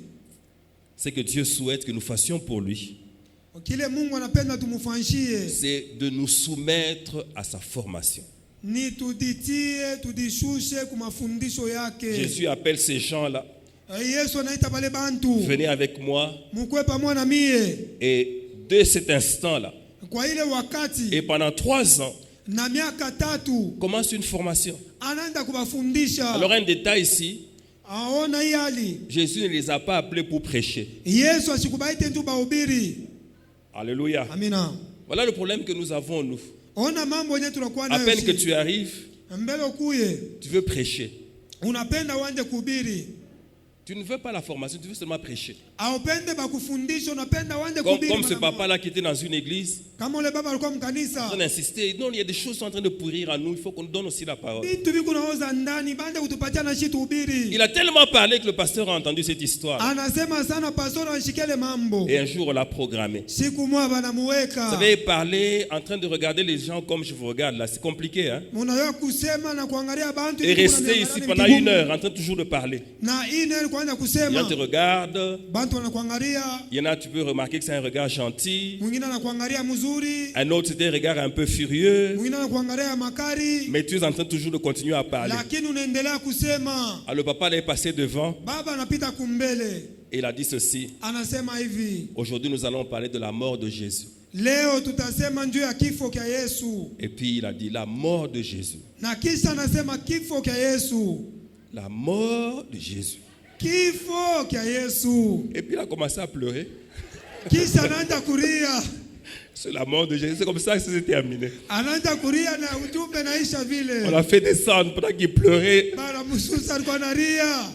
c'est que Dieu souhaite que nous fassions pour lui, kile Mungu anapenda tumufanyishie c'est de nous soumettre à sa formation. ni tuditie, tudishushe ku mafundisho yake. Jésus appelle ces gens-là, Yesu anaita bale bantu, venez avec moi, mukwe pamoja na mie. et de cet instant-là, Kwa ile wakati et pendant 3 ans, na miaka 3 commence une formation. anaenda kubafundisha. Alors un détail ici, Aona hii hali, Jésus ne les a pas appelés pour prêcher. Yesu asikubaite tu bahubiri. Alléluia. Amina. Voilà le problème que nous avons, nous. Ona mambo yenye tunakuwa À nayo. peine que si. tu arrives, Mbele ukuye, tu veux prêcher. unapenda uanze kuhubiri. Tu ne veux pas la formation, tu veux seulement prêcher. Aupende bakufundisha, unapenda uanze Comme kuhubiri. ce mara papa-là qui était dans une église, Kama ule baba alikuwa en mkanisa. train d'insister. Non, il y a des choses qui sont en train de pourrir à nous. Il faut qu'on nous donne aussi la parole. Vitu viko naoza ndani, bande kutupatia na shi tuhubiri. Il a tellement parlé que le pasteur a entendu cette histoire. Anasema sana pastor anshikele mambo. Et un jour, on l'a programmé. Siku moja Vous banamuweka. savez, parler en train de regarder les gens comme je vous regarde là, c'est compliqué. Hein? Munayo kusema na kuangalia bantu. Et hivi kuna rester miangalia ici ni pendant vigumu. 1 heure en train toujours de parler. Na ine kuanza Il y en kusema. te regarde. Bantu wanakuangalia. Il y en a, tu peux remarquer que c'est un regard gentil. Mwingine anakuangalia mzuri. Un autre, c'était un regard un peu furieux. Mwingine anakuangalia makari. Mais tu es en train toujours de continuer à parler. Lakini unaendelea kusema. Alors le papa est passé devant Baba anapita kumbele. et il a dit ceci. Anasema hivi. Aujourd'hui, nous allons parler de la mort de Jésus. Leo tutasema njuu ya kifo kya Yesu. Et puis il a dit la mort de Jésus. Na kisha anasema kifo kya Yesu. La mort de Jésus. Kifo kya Yesu. Et puis il a commencé à pleurer. Kisha anaanza kulia. C'est la mort de Jésus. C'est comme ça que c'est terminé. Anaanza kulia na ujumbe naisha On vile. l'a fait descendre pendant qu'il pleurait. Bana msusa alikuwa analia.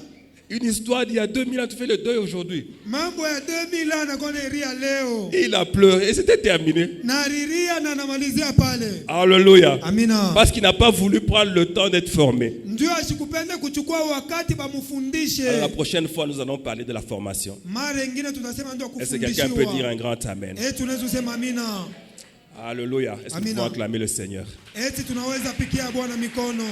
Une histoire d'il y a 2000 ans, tu fais le deuil aujourd'hui. Mambo ya 2000 anakuwa ria leo. Il a pleuré et c'était terminé. Na alilia na anamalizia pale. Alléluia. Amina. Parce qu'il n'a pas voulu prendre le temps d'être formé. Ndio asikupende kuchukua wakati bamufundishe. Alors, la prochaine fois, nous allons parler de la formation. Mara nyingine tunasema ndio Est-ce que kufundishiwa. quelqu'un peut dire un grand amen? Tunaweza kusema amina. Alléluia. Est-ce que nous pouvons acclamer le Seigneur? Tunaweza pikia Bwana mikono.